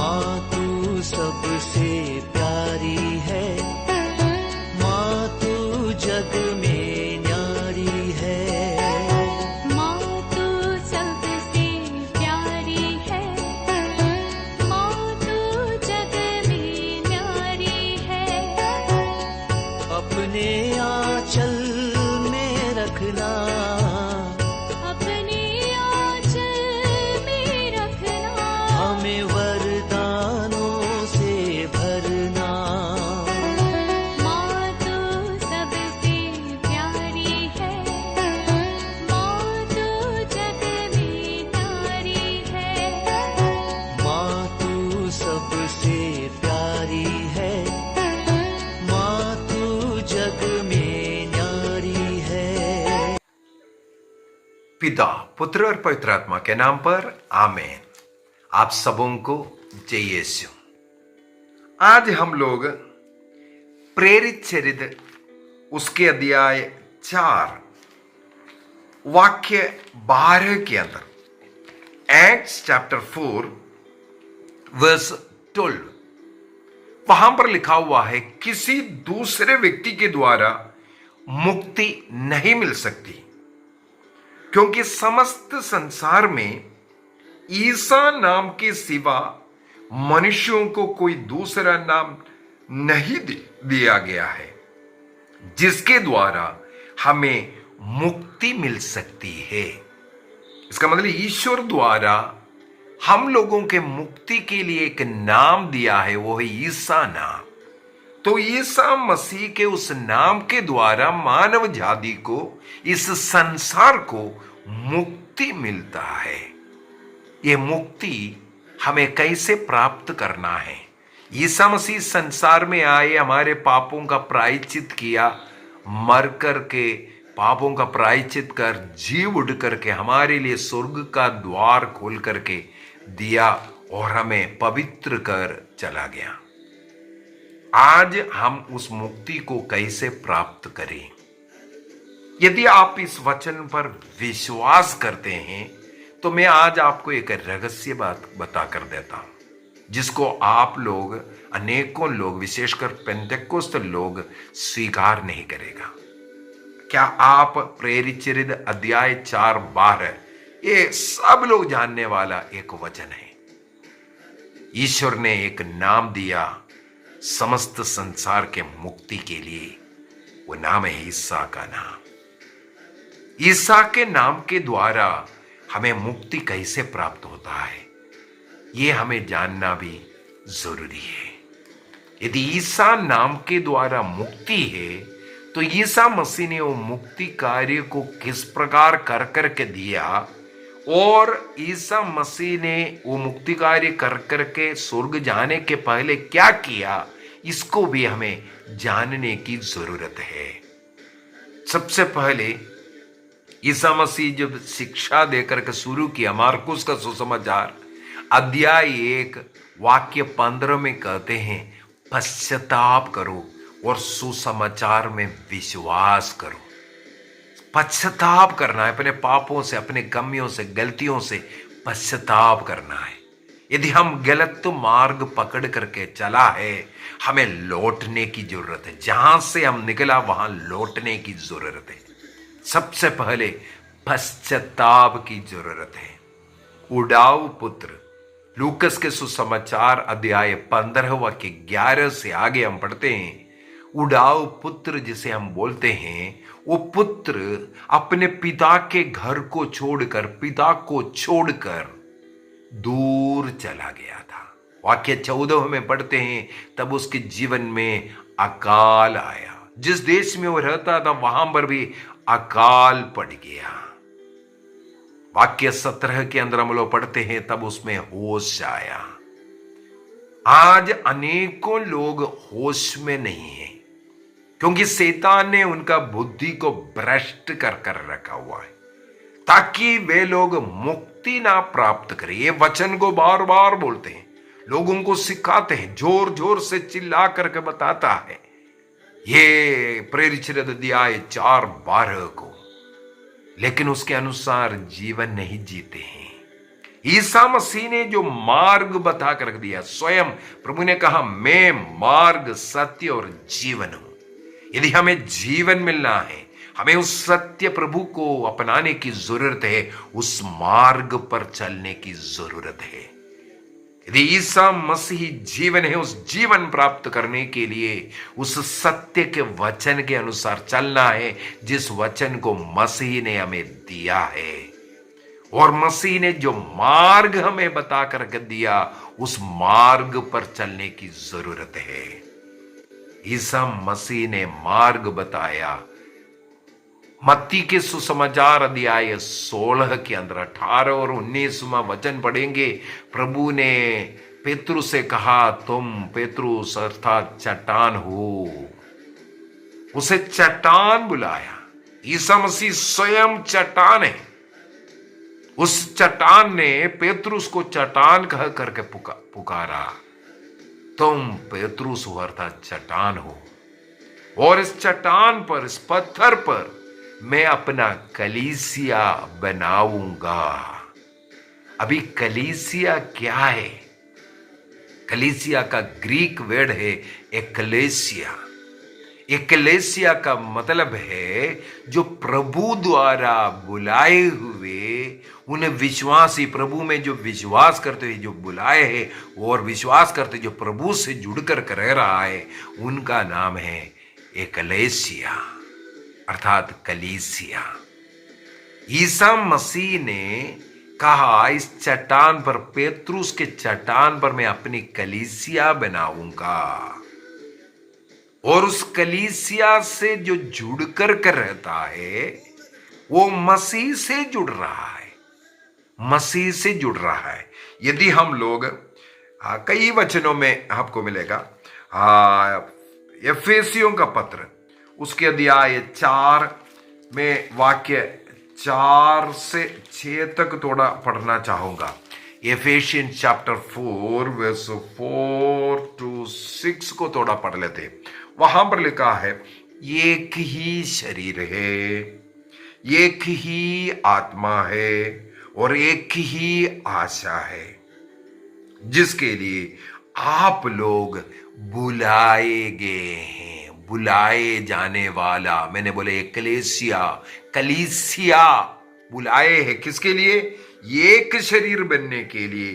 माँ तू सबसे प्यारी है, माँ तू जग में न्यारी है। माँ तू सबसे प्यारी है, माँ तू जग में न्यारी है। अपने आंचल में रखना, अपने आंचल में रखना। हमें वरदानों से भरना। माँ तू सबसे प्यारी है, माँ तू जग में न्यारी है। माँ तू सबसे प्यारी है, माँ तू जग में न्यारी है। पिता, पुत्र और पवित्र आत्मा के नाम पर आमीन। आप सबों को जय यीशु। आज हम लोग प्रेरित चरित्र उसके अध्याय 4 वाक्य 12 के अंदर एक्ट्स चैप्टर 4 वर्स 12 वहां पर लिखा हुआ है, किसी दूसरे व्यक्ति के द्वारा मुक्ति नहीं मिल सकती, क्योंकि समस्त संसार में ईसा नाम के सिवा मनुष्यों को कोई दूसरा नाम नहीं दिया गया है जिसके द्वारा हमें मुक्ति मिल सकती है। इसका मतलब ईश्वर द्वारा हम लोगों के मुक्ति के लिए एक नाम दिया है, वो है ईसा नाम। तो ईसा मसीह के उस नाम के द्वारा मानव जाति को, इस संसार को मुक्ति मिलता है। ये मुक्ति हमें कैसे प्राप्त करना है? ईसा मसीह संसार में आए, हमारे पापों का प्रायश्चित किया, मर करके पापों का प्रायश्चित कर जी उड़ करके हमारे लिए स्वर्ग का द्वार खोल करके दिया और हमें पवित्र कर चला गया। आज हम उस मुक्ति को कैसे प्राप्त करें? यदि आप इस वचन पर विश्वास करते हैं तो मैं आज आपको एक रहस्य बात बता कर देता हूं, जिसको आप लोग, अनेकों लोग, विशेषकर पेंटेकोस्त लोग स्वीकार नहीं करेगा। क्या आप प्रेरित चरित्र अध्याय 4:12 ये सब लोग जानने वाला एक वचन है। ईश्वर ने एक नाम दिया समस्त संसार के मुक्ति के लिए, वो नाम है ईसा का नाम। ईसा के नाम के द्वारा हमें मुक्ति कैसे प्राप्त होता है, ये हमें जानना भी जरूरी है। यदि ईसा नाम के द्वारा मुक्ति है तो ईसा मसीह ने वो मुक्ति कार्य को किस प्रकार कर करके दिया, और ईसा मसीह ने वो मुक्ति कार्य कर करके स्वर्ग जाने के पहले क्या किया, इसको भी हमें जानने की जरूरत है। सबसे पहले ईसा मसीह जब शिक्षा देकर के शुरू किया, मार्कुस का सुसमाचार अध्याय 1 वाक्य 15 में कहते हैं, पश्चाताप करो और सुसमाचार में विश्वास करो। पश्चाताप करना है, अपने पापों से, अपने कमियों से, गलतियों से पश्चाताप करना है। यदि हम गलत मार्ग पकड़ करके चला है, हमें लौटने की जरूरत है। जहां से हम निकला वहां लौटने की जरूरत है। सबसे पहले पश्चाताप की जरूरत है। उड़ाऊ पुत्र, लूकस के सुसमाचार अध्याय 15 वाक्य 11 से आगे हम पढ़ते हैं, उड़ाऊ पुत्र जिसे हम बोलते हैं, वो पुत्र अपने पिता के घर को छोड़कर, पिता को छोड़कर दूर चला गया था। वाक्य 14 में पढ़ते हैं, तब उसके जीवन में अकाल आया। जिस देश में वो रहता था वहां पर भी अकाल पड़ गया। वाक्य 17 के अंदर हम लोग पढ़ते हैं, तब उसमें होश आया। आज अनेकों लोग होश में नहीं हैं, क्योंकि शैतान ने उनका बुद्धि को भ्रष्ट कर कर रखा हुआ है, ताकि वे लोग मुक्ति ना प्राप्त करें। ये वचन को बार बार बोलते हैं, लोगों को सिखाते हैं, जोर जोर से चिल्ला करके बताता है ये प्रेरित अध्याय 4:12 को, लेकिन उसके अनुसार जीवन नहीं जीते हैं। ईसा मसीह ने जो मार्ग बता कर रख दिया, स्वयं प्रभु ने कहा मैं मार्ग सत्य और जीवन हूं। यदि हमें जीवन मिलना है, हमें उस सत्य प्रभु को अपनाने की जरूरत है, उस मार्ग पर चलने की जरूरत है। यदि ईसा मसीह जीवन है, उस जीवन प्राप्त करने के लिए उस सत्य के वचन के अनुसार चलना है, जिस वचन को मसीह ने हमें दिया है। और मसीह ने जो मार्ग हमें बता कर दिया, उस मार्ग पर चलने की जरूरत है। ईसा मसीह ने मार्ग बताया। मत्ती के सुसमाचार अध्याय 16 के अंदर 18 और 19वां वचन पढ़ेंगे। प्रभु ने पेतरुस से कहा, तुम पेतरुस अर्थात चट्टान हो। उसे चट्टान बुलाया। ईसा मसीह स्वयं चट्टान है। उस चट्टान ने पेतरुस को चट्टान कह करके पुकारा, तुम पेतरुस हो अर्थात चट्टान हो, और इस चट्टान पर, इस पत्थर पर मैं अपना कलीसिया बनाऊंगा। अभी कलीसिया क्या है? कलीसिया का ग्रीक वर्ड है एक्लेसिया। एक्लेसिया का मतलब है जो प्रभु द्वारा बुलाए हुए, उन्हें विश्वासी, प्रभु में जो विश्वास करते हुए जो बुलाए हैं और विश्वास करते जो प्रभु से जुड़कर रह रहा है, उनका नाम है एक्लेसिया अर्थात कलीसिया। ईसा मसीह ने कहा इस चट्टान पर, पेतरुस के चट्टान पर मैं अपनी कलीसिया बनाऊंगा। और उस कलीसिया से जो जुड़कर रहता है, वो मसीह से जुड़ रहा है, मसीह से जुड़ रहा है। यदि हम लोग कई वचनों में आपको मिलेगा, एफेसियों का पत्र उसके अध्याय 4 में वाक्य 4 से 6 तक थोड़ा पढ़ना चाहूंगा। एफेसियन चैप्टर 4 वर्स 4 to 6 को थोड़ा पढ़ लेते। वहां पर लिखा है, एक ही शरीर है, एक ही आत्मा है और एक ही आशा है, जिसके लिए आप लोग बुलाए गए हैं। बुलाए जाने वाला, मैंने बोले एक्लेसिया, कलीसिया बुलाए हैं किसके लिए? एक शरीर बनने के लिए,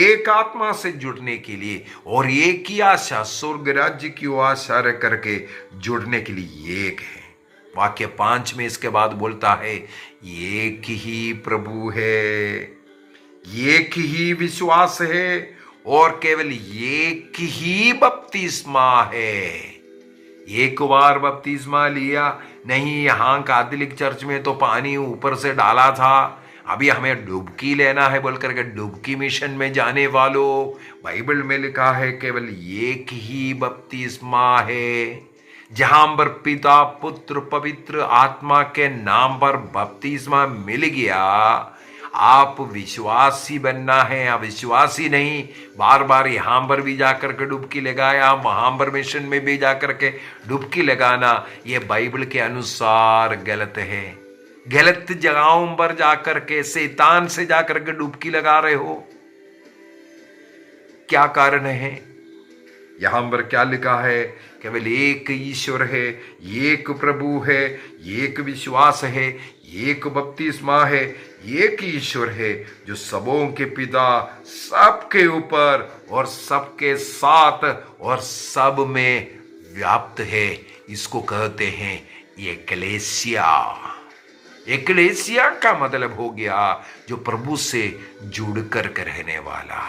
एक आत्मा से जुड़ने के लिए, और एक ही आशा, स्वर्ग राज्य की आशा रख करके जुड़ने के लिए एक है। वाक्य 5 में इसके बाद बोलता है, एक ही प्रभु है, एक ही विश्वास है और केवल एक ही बपतिस्मा है। एक बार बपतिस्मा लिया नहीं, यहां कैथोलिक चर्च में तो पानी ऊपर से डाला था, अभी हमें डुबकी लेना है बोल करके डुबकी मिशन में जाने वालों, बाइबल में लिखा है केवल एक ही बपतिस्मा है, जहां पर पिता पुत्र पवित्र आत्मा के नाम पर बपतिस्मा मिल गया। आप विश्वासी बनना है, अविश्वासी नहीं। बार बार यहां पर भी जाकर के डुबकी लगाया, वहां पर मिशन में भी जाकर के डुबकी लगाना, यह बाइबल के अनुसार गलत है। गलत जगहों पर जाकर के शैतान से जाकर के डुबकी लगा रहे हो। क्या कारण है? यहां पर क्या लिखा है? केवल एक ईश्वर है, एक प्रभु है, एक विश्वास है, एक बपतिस्मा है, एक ईश्वर है जो सबों के पिता, सबके ऊपर और सबके साथ और सब में व्याप्त है। इसको कहते हैं एक्लेसिया। एक्लेसिया का मतलब हो गया जो प्रभु से जुड़कर रहने वाला।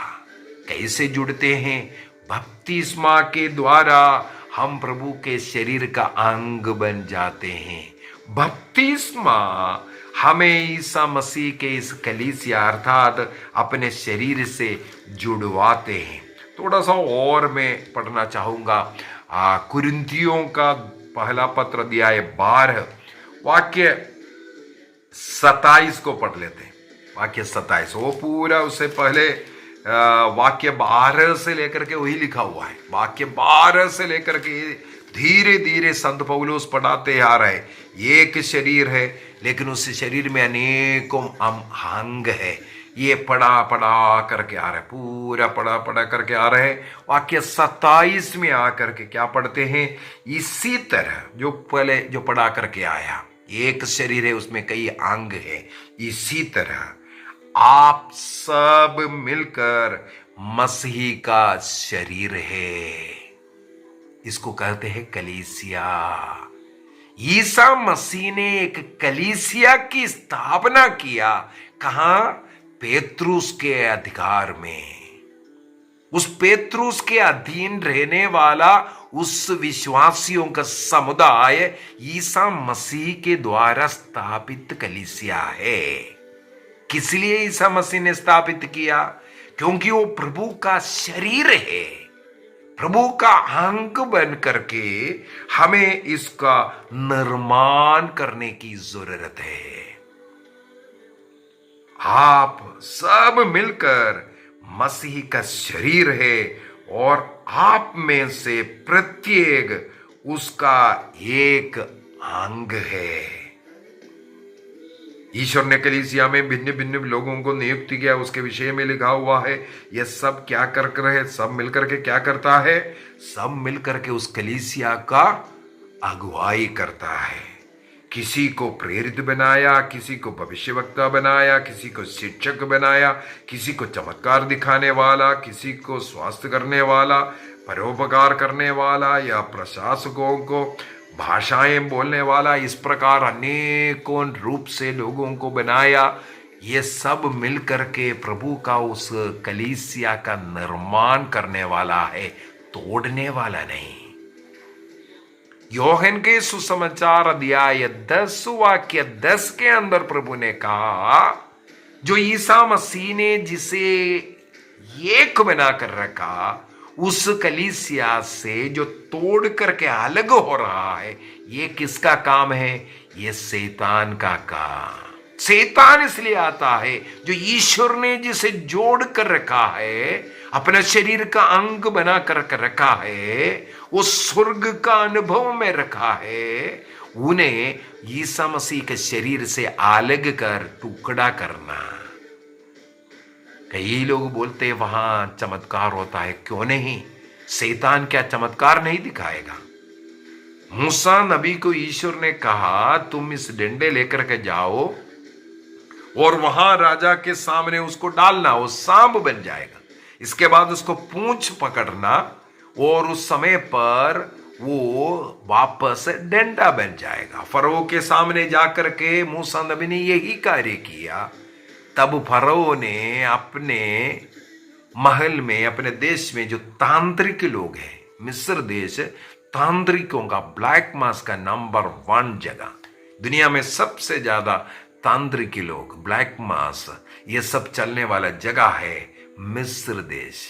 कैसे जुड़ते हैं? बपतिस्मा के द्वारा हम प्रभु के शरीर का अंग बन जाते हैं। बपतिस्मा हमें ईसा मसीह के इस कलीसिया अर्थात अपने शरीर से जुड़वाते हैं। थोड़ा सा और मैं पढ़ना चाहूंगा। कुरिन्थियों का पहला पत्र अध्याय 12 वाक्य 27 को पढ़ लेते हैं। वाक्य 27 वो पूरा, उससे पहले वाक्य 12 से लेकर के वही लिखा हुआ है। वाक्य 12 से लेकर के धीरे धीरे संत पौलुस पढ़ाते आ रहे। एक शरीर है, लेकिन उस शरीर में अनेकों अंग है। ये पढ़ा पढ़ा करके आ रहे, पूरा पढ़ा पढ़ा करके आ रहे। वाक्य 27 में आकर के क्या पढ़ते हैं, इसी तरह जो पहले जो पढ़ा करके आया, एक शरीर है उसमें कई अंग है, इसी तरह आप सब मिलकर मसीह का शरीर है। इसको कहते हैं कलीसिया। ईसा मसीह ने एक कलीसिया की स्थापना किया। कहां? पेत्रुस के अधिकार में। उस पेत्रुस के अधीन रहने वाला उस विश्वासियों का समुदाय ईसा मसीह के द्वारा स्थापित कलीसिया है। किस लिए ईसा मसीह ने स्थापित किया? क्योंकि वो प्रभु का शरीर है, प्रभु का अंग बन करके हमें इसका निर्माण करने की जरूरत है। आप सब मिलकर मसीह का शरीर है और आप में से प्रत्येक उसका एक अंग है। ईश्वर ने कलीसिया में भिन्न भिन्न लोगों को नियुक्त किया, उसके विषय में लिखा हुआ है। यह सब क्या कर रहे, सब मिलकर के क्या करता है? सब मिलकर के उस कलीसिया का अगुवाई करता है। किसी को प्रेरित बनाया, किसी को भविष्यवक्ता बनाया, किसी को शिक्षक बनाया, किसी को चमत्कार दिखाने वाला, किसी को स्वास्थ्य करने वाला, परोपकार करने वाला, या प्रशासकों को भाषाएं बोलने वाला। इस प्रकार अनेकों रूप से लोगों को बनाया। ये सब मिलकर के प्रभु का उस कलीसिया का निर्माण करने वाला है, तोड़ने वाला नहीं। योहन के सुसमाचार अध्याय 10 वाक्य 10 के अंदर प्रभु ने कहा, जो ईसा मसीह ने जिसे एक बनाकर रखा, उस कलीसिया से जो तोड़ करके अलग हो रहा है, ये किसका काम है? ये शैतान का काम। शैतान इसलिए आता है, जो ईश्वर ने जिसे जोड़ कर रखा है, अपने शरीर का अंग बना कर रखा है, वो स्वर्ग का अनुभव में रखा है, उन्हें ईसा मसीह के शरीर से अलग कर टुकड़ा करना। कई लोग बोलते हैं वहां चमत्कार होता है, क्यों नहीं? शैतान क्या चमत्कार नहीं दिखाएगा? मूसा नबी को ईश्वर ने कहा, तुम इस डंडे लेकर के जाओ और वहां राजा के सामने उसको डालना, वो सांप बन जाएगा। इसके बाद उसको पूंछ पकड़ना और उस समय पर वो वापस डंडा बन जाएगा। फरो के सामने जाकर के मूसा नबी ने यही कार्य किया। तब फरो ने अपने महल में, अपने देश में जो तांत्रिक लोग हैं, मिस्र देश तांत्रिकों का, ब्लैक मास का नंबर 1 जगह, दुनिया में सबसे ज्यादा तांत्रिक लोग, ब्लैक मास, ये सब चलने वाला जगह है मिस्र देश।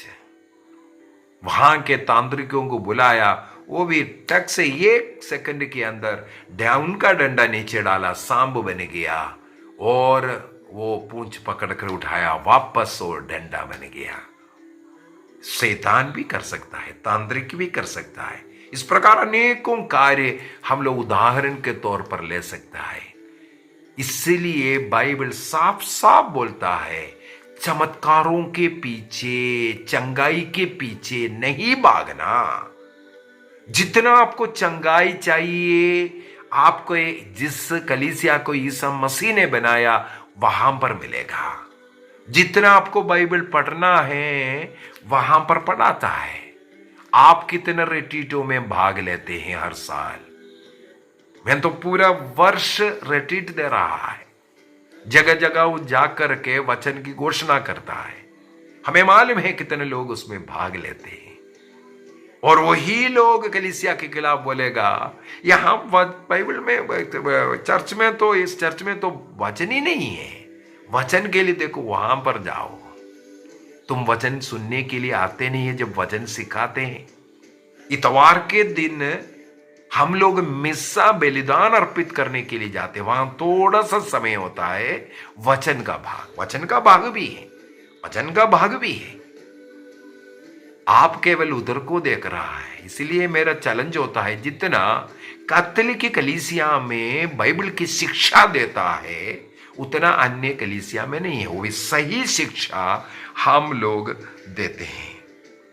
वहां के तांत्रिकों को बुलाया, वो भी टक से 1 सेकंड के अंदर उनका डंडा नीचे डाला, सांप बन गया और वो पूंछ पकड़ कर उठाया, वापस और डंडा बन गया। शैतान भी कर सकता है, तांत्रिक भी कर सकता है। इस प्रकार अनेकों कार्य हम लोग उदाहरण के तौर पर ले सकता है। इसलिए बाइबल साफ साफ बोलता है, चमत्कारों के पीछे, चंगाई के पीछे नहीं भागना। जितना आपको चंगाई चाहिए, आपको जिस कलीसिया को ईसा मसीह ने बनाया वहां पर मिलेगा। जितना आपको बाइबल पढ़ना है वहां पर पढ़ाता है। आप कितने रिट्रीटों में भाग लेते हैं हर साल? मैं तो पूरा वर्ष रिट्रीट दे रहा है, जगह जगह वो जाकर के वचन की घोषणा करता है। हमें मालूम है कितने लोग उसमें भाग लेते हैं। और वही लोग कलीसिया के खिलाफ बोलेगा, यहां बाइबल में, चर्च में तो, इस चर्च में तो वचन ही नहीं है। वचन के लिए देखो वहां पर जाओ। तुम वचन सुनने के लिए आते नहीं है, जब वचन सिखाते हैं। इतवार के दिन हम लोग मिस्सा बलिदान अर्पित करने के लिए जाते हैं, वहां थोड़ा सा समय होता है वचन का भाग। वचन का भाग भी है, वचन का भाग भी है। आप केवल उधर को देख रहा है। इसलिए मेरा चैलेंज होता है, जितना कैथोलिक कलीसिया में बाइबल की शिक्षा देता है, उतना अन्य कलीसिया में नहीं है। वो भी सही शिक्षा हम लोग देते हैं।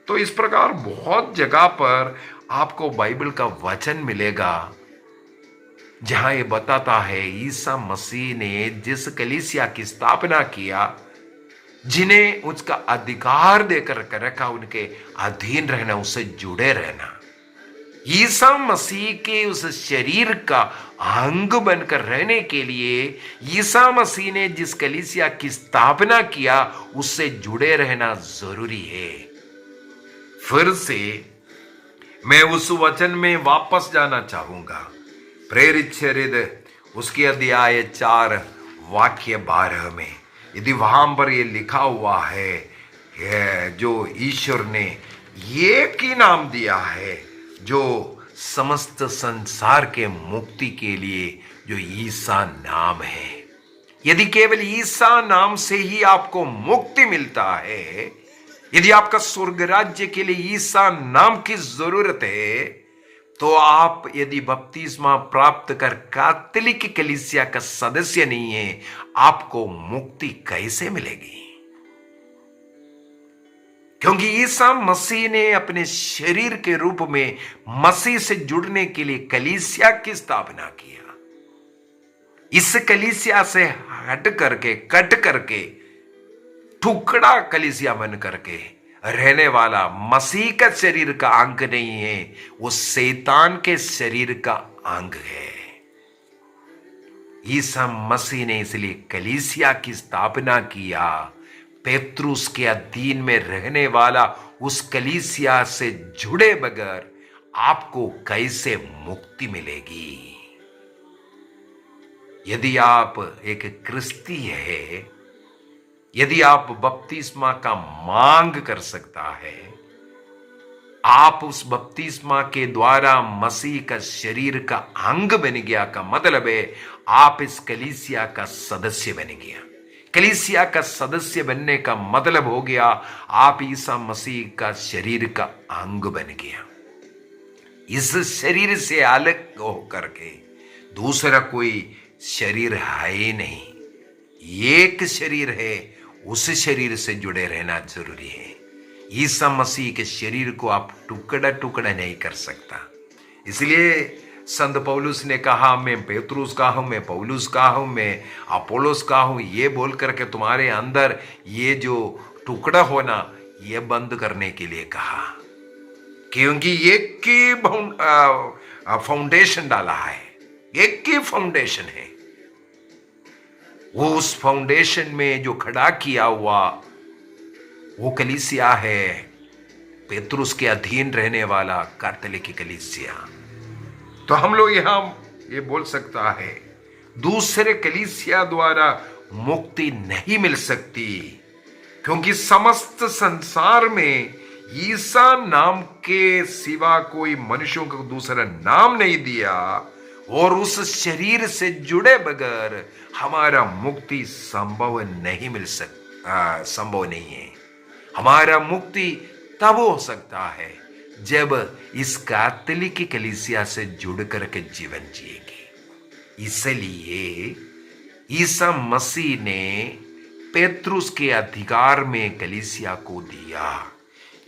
तो इस प्रकार बहुत जगह पर आपको बाइबल का वचन मिलेगा जहां ये बताता है ईसा मसीह ने जिस कलीसिया की स्थापना किया, जिन्हें उसका अधिकार देकर रखा, उनके अधीन रहना, उससे जुड़े रहना, ईसा मसीह के उस शरीर का अंग बनकर रहने के लिए ईसा मसीह ने जिस कलीसिया की स्थापना किया उससे जुड़े रहना जरूरी है। फिर से मैं उस वचन में वापस जाना चाहूंगा, प्रेरित चरित्र उसके अध्याय 4 वाक्य 12 में। यदि वहां पर ये लिखा हुआ है जो ईश्वर ने एक ही नाम दिया है जो समस्त संसार के मुक्ति के लिए, जो ईसा नाम है। यदि केवल ईसा नाम से ही आपको मुक्ति मिलता है, यदि आपका स्वर्ग राज्य के लिए ईसा नाम की जरूरत है, तो आप यदि बपतिस्मा प्राप्त कर कैथोलिक कलीसिया का सदस्य नहीं है, आपको मुक्ति कैसे मिलेगी? क्योंकि ईसा मसीह ने अपने शरीर के रूप में मसीह से जुड़ने के लिए कलीसिया की स्थापना किया। इस कलीसिया से हट करके, कट करके, टुकड़ा कलीसिया बन करके रहने वाला मसीह का शरीर का अंग नहीं है, वो शैतान के शरीर का अंग है। ईसा मसीह ने इसलिए कलीसिया की स्थापना किया। पेत्रुस के अधीन में रहने वाला उस कलीसिया से जुड़े बगैर आपको कैसे मुक्ति मिलेगी? यदि आप एक क्रिस्ती है, यदि आप बपतिस्मा का मांग कर सकता है, आप उस बपतिस्मा के द्वारा मसीह का शरीर का अंग बन गया का मतलब है आप इस कलीसिया का सदस्य बन गया। कलीसिया का सदस्य बनने का मतलब हो गया आप ईसा मसीह का शरीर का अंग बन गया। इस शरीर से अलग होकर के दूसरा कोई शरीर है ही नहीं, एक शरीर है, उस शरीर से जुड़े रहना जरूरी है। ईसा मसीह के शरीर को आप टुकड़ा टुकड़ा नहीं कर सकता। इसलिए संत पौलुस ने कहा मैं पेत्रुस का हूं, मैं पौलुस का हूं, मैं अपोलोस का हूं, ये बोल करके तुम्हारे अंदर ये जो टुकड़ा होना ये बंद करने के लिए कहा। क्योंकि एक ही फाउंडेशन डाला है, एक ही फाउंडेशन है। वो उस फाउंडेशन में जो खड़ा किया हुआ वो कलीसिया है, पेत्रुस के अधीन रहने वाला कैथोलिक कलीसिया। तो हम लोग यहां ये बोल सकता है दूसरे कलीसिया द्वारा मुक्ति नहीं मिल सकती, क्योंकि समस्त संसार में ईसा नाम के सिवा कोई मनुष्यों को दूसरा नाम नहीं दिया, और उस शरीर से जुड़े बगैर हमारा मुक्ति संभव नहीं है। हमारा मुक्ति तब हो सकता है जब इस कैथोलिक कलीसिया से जुड़ करके जीवन जिएंगे। इसलिए ईसा मसीह ने पेत्रुस के अधिकार में कलीसिया को दिया।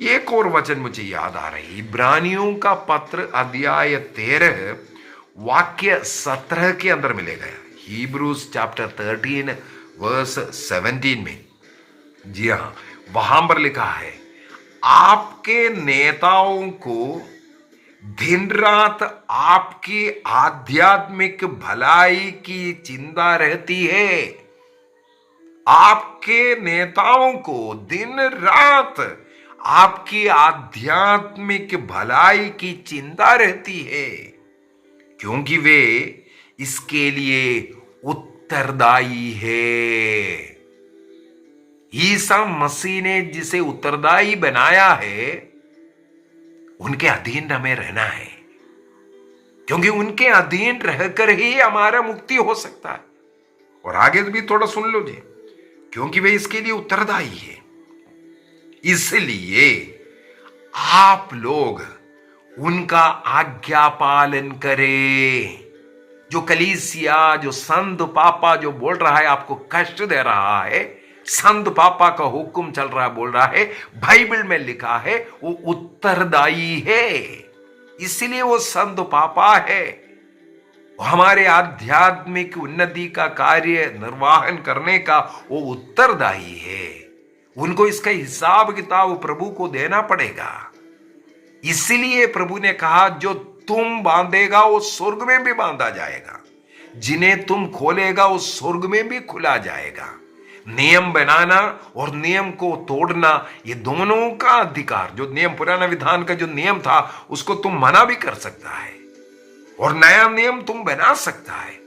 एक और वचन मुझे याद आ रहा है, इब्रानियों का पत्र अध्याय 13 वाक्य 17 के अंदर मिलेगा। हीब्रूज चैप्टर 13 वर्स 17 में, जी हां, वहां पर लिखा है आपके नेताओं को दिन रात आपकी आध्यात्मिक भलाई की चिंता रहती है। आपके नेताओं को दिन रात आपकी आध्यात्मिक भलाई की चिंता रहती है, क्योंकि वे इसके लिए उत्तरदायी है। ईसा मसीह ने जिसे उत्तरदायी बनाया है उनके अधीन हमें रहना है, क्योंकि उनके अधीन रहकर ही हमारा मुक्ति हो सकता है। और आगे भी थोड़ा सुन लो जी, क्योंकि वे इसके लिए उत्तरदायी है। इसलिए आप लोग उनका आज्ञा पालन करें। जो कलीसिया, जो संत पापा जो बोल रहा है, आपको कष्ट दे रहा है, संत पापा का हुक्म चल रहा है, बोल रहा है, बाइबल में लिखा है, वो उत्तरदायी है। इसलिए वो संत पापा है, हमारे आध्यात्मिक उन्नति का कार्य निर्वाहन करने का वो उत्तरदायी है। उनको इसका हिसाब किताब प्रभु को देना पड़ेगा। इसलिए प्रभु ने कहा, जो तुम बांधेगा वो स्वर्ग में भी बांधा जाएगा, जिन्हें तुम खोलेगा वो स्वर्ग में भी खुला जाएगा। नियम बनाना और नियम को तोड़ना, ये दोनों का अधिकार, जो नियम पुराना विधान का जो नियम था उसको तुम मना भी कर सकता है और नया नियम तुम बना सकता है।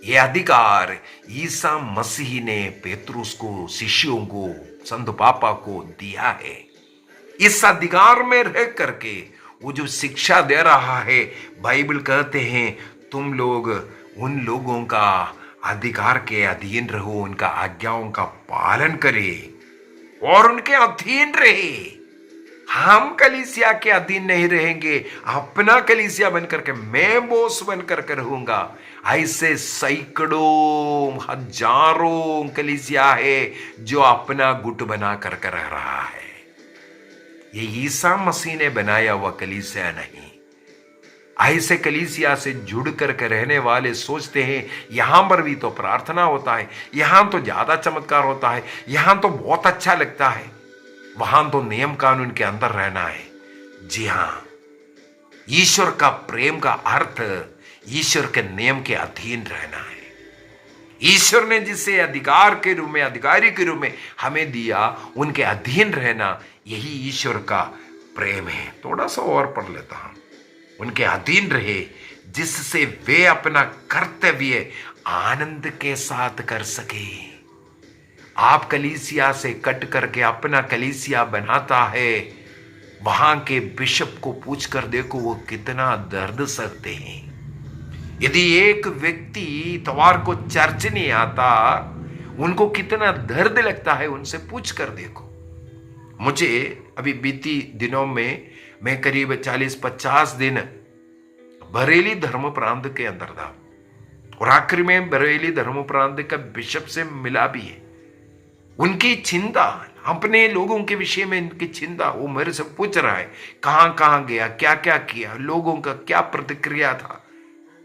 ये अधिकार ईसा मसीह ने पेतरुस को, शिष्यों को, संत पापा को दिया है। इस अधिकार में रह करके वो जो शिक्षा दे रहा है, बाइबल कहते हैं तुम लोग उन लोगों का अधिकार के अधीन रहो, उनका आज्ञाओं का पालन करे और उनके अधीन रहे। हम कलीसिया के अधीन नहीं रहेंगे, अपना कलीसिया बनकर के मैं बॉस बनकर के रहूंगा। ऐसे सैकड़ों हजारों कलीसिया है जो अपना गुट बना कर रह रहा है। ये ईसा मसीह ने बनाया हुआ कलीसिया नहीं। ऐसे कलीसिया से जुड़ करके रहने वाले सोचते हैं यहां पर भी तो प्रार्थना होता है, यहां तो ज्यादा चमत्कार होता है, यहां तो बहुत अच्छा लगता है, वहां तो नियम कानून के अंदर रहना है। जी हां, ईश्वर का प्रेम का अर्थ ईश्वर के नियम के अधीन रहना है। ईश्वर ने जिसे अधिकार के रूप में, अधिकारी के रूप में हमें दिया, उनके अधीन रहना, यही ईश्वर का प्रेम है। थोड़ा सा और पढ़ लेता हूं। उनके अधीन रहे जिससे वे अपना कर्तव्य आनंद के साथ कर सके। आप कलीसिया से कट करके अपना कलीसिया बनाता है, वहां के बिशप को पूछ कर देखो वो कितना दर्द सहते हैं। यदि एक व्यक्ति इतवार को चर्च नहीं आता, उनको कितना दर्द लगता है, उनसे पूछ कर देखो। मुझे अभी बीती दिनों में मैं करीब 40-50 दिन बरेली धर्म प्रांत के अंदर था और आखिर में बरेली धर्म प्रांत का बिशप से मिला भी है। उनकी चिंता, अपने लोगों के विषय में इनकी चिंता, वो मेरे से पूछ रहा है कहां कहां गया, क्या क्या किया, लोगों का क्या प्रतिक्रिया था,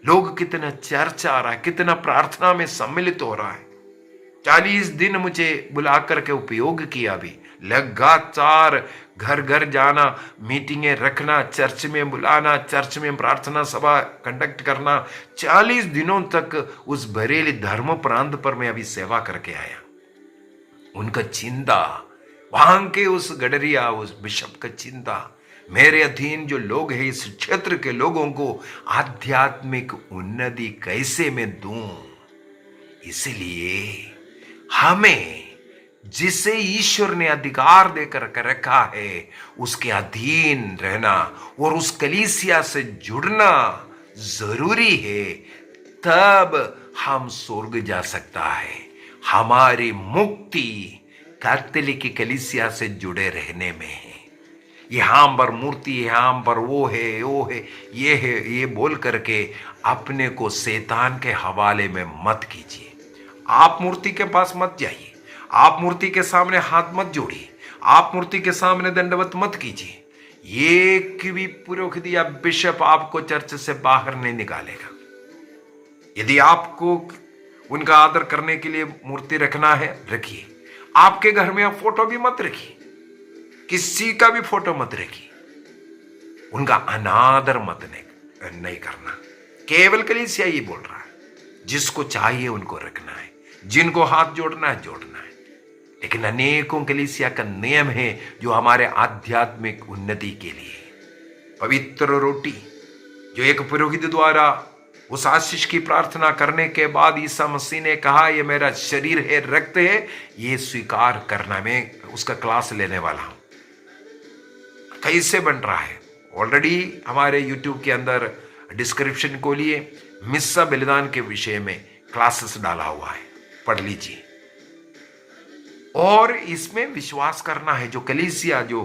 लोग कितना चर्च आ रहा है, कितना प्रार्थना में सम्मिलित हो रहा है। 40 दिन मुझे बुला करके उपयोग किया। भी लगातार घर घर जाना, मीटिंगें रखना, चर्च में बुलाना, चर्च में प्रार्थना सभा कंडक्ट करना। 40 दिनों तक उस बरेली धर्म प्रांत पर मैं अभी सेवा करके आया। उनका चिंता, वहां के उस गडरिया, उस बिशप का चिंता, मेरे अधीन जो लोग हैं इस क्षेत्र के लोगों को आध्यात्मिक उन्नति कैसे मैं दूं। इसलिए हमें जिसे ईश्वर ने अधिकार देकर रखा है उसके अधीन रहना और उस कलीसिया से जुड़ना जरूरी है, तब हम स्वर्ग जा सकता है। हमारी मुक्ति कैथोलिक कलीसिया से जुड़े रहने में है। यहां पर मूर्ति, यहां पर वो है, ये है, ये बोल करके अपने को शैतान के हवाले में मत कीजिए। आप मूर्ति के पास मत जाइए, आप मूर्ति के सामने हाथ मत जोड़िए, आप मूर्ति के सामने दंडवत मत कीजिए। एक भी पुरोहित या बिशप आपको चर्च से बाहर नहीं निकालेगा। यदि आपको उनका आदर करने के लिए मूर्ति रखना है, रखिए। आपके घर में आप फोटो भी मत रखिए, किसी का भी फोटो मत रखिए। उनका अनादर मत नहीं करना। केवल कलीसिया ही बोल रहा है, जिसको चाहिए उनको रखना है, जिनको हाथ जोड़ना है जोड़ना है। लेकिन अनेकों कलीसिया का नियम है जो हमारे आध्यात्मिक उन्नति के लिए। पवित्र रोटी जो एक पुरोहित द्वारा उस आशीष की प्रार्थना करने के बाद ईसा मसीह ने कहा ये मेरा शरीर है, रक्त है, ये स्वीकार करना। मैं उसका क्लास लेने वाला हूं, कैसे बन रहा है। ऑलरेडी हमारे YouTube के अंदर डिस्क्रिप्शन को लिए मिस्सा बलिदान के विषय में क्लासेस डाला हुआ है, पढ़ लीजिए। और इसमें विश्वास करना है। जो कलीसिया, जो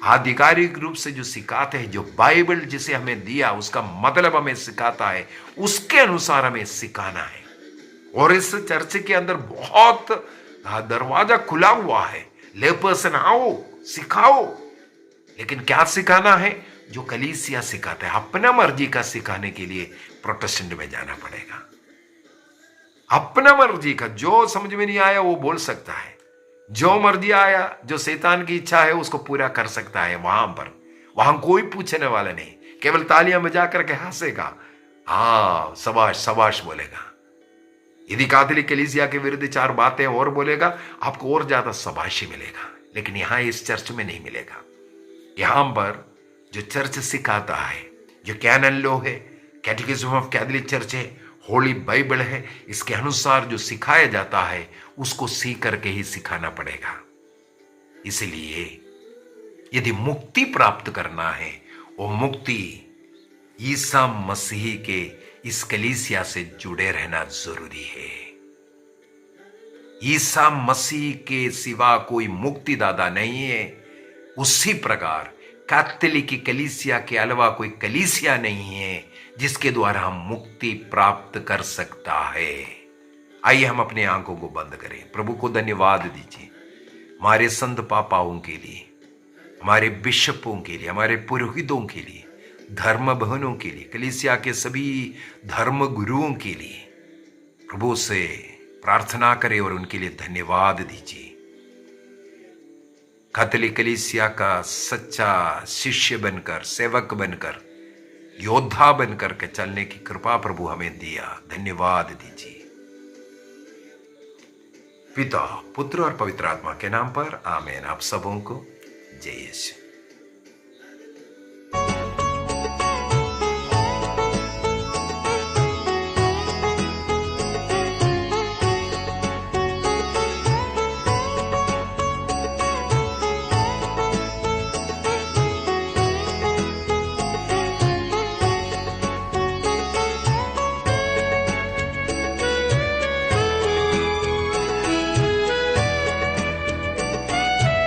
आधिकारिक रूप से जो सिखाते हैं, जो बाइबल जिसे हमें दिया उसका मतलब हमें सिखाता है, उसके अनुसार हमें सिखाना है। और इस चर्च के अंदर बहुत दरवाजा खुला हुआ है, ले पर्सन आओ सिखाओ। लेकिन क्या सिखाना है? जो कलीसिया सिखाता है। अपना मर्जी का सिखाने के लिए प्रोटेस्टेंट में जाना पड़ेगा। अपना मर्जी का, जो समझ में नहीं आया वो बोल सकता है, जो मर्जी आया, जो शैतान की इच्छा है उसको पूरा कर सकता है। वहां कोई पूछने वाला नहीं, केवल तालियां बजा करके हंसेगा, हाँ शबाश शबाश बोलेगा। यदि कैथोलिक कलीसिया के विरुद्ध 4 बातें और बोलेगा, आपको और ज्यादा शबाशी मिलेगा। लेकिन यहां इस चर्च में नहीं मिलेगा। यहां पर जो चर्च सिखाता है, जो कैनन लॉ है, कैटेकिज्म ऑफ कैथोलिक चर्च है, होली बाइबल है, इसके अनुसार जो सिखाया जाता है उसको सीख करके ही सिखाना पड़ेगा। इसलिए यदि मुक्ति प्राप्त करना है, वो मुक्ति ईसा मसीह के इस कलीसिया से जुड़े रहना जरूरी है। ईसा मसीह के सिवा कोई मुक्तिदाता नहीं है। उसी प्रकार कैथोलिक कलीसिया के अलावा कोई कलीसिया नहीं है जिसके द्वारा हम मुक्ति प्राप्त कर सकता है। आइए हम अपने आंखों को बंद करें, प्रभु को धन्यवाद दीजिए हमारे संत पापाओं के लिए, हमारे बिशपों के लिए, हमारे पुरोहितों के लिए, धर्म बहनों के लिए, कलीसिया के सभी धर्म गुरुओं के लिए प्रभु से प्रार्थना करें और उनके लिए धन्यवाद दीजिए। कैथोलिक कलीसिया का सच्चा शिष्य बनकर, सेवक बनकर, योद्धा बनकर के चलने की कृपा प्रभु हमें दिया, धन्यवाद दीजिए। पिता, पुत्र और पवित्र आत्मा के नाम पर आमीन। आप सबों को जय यीशु।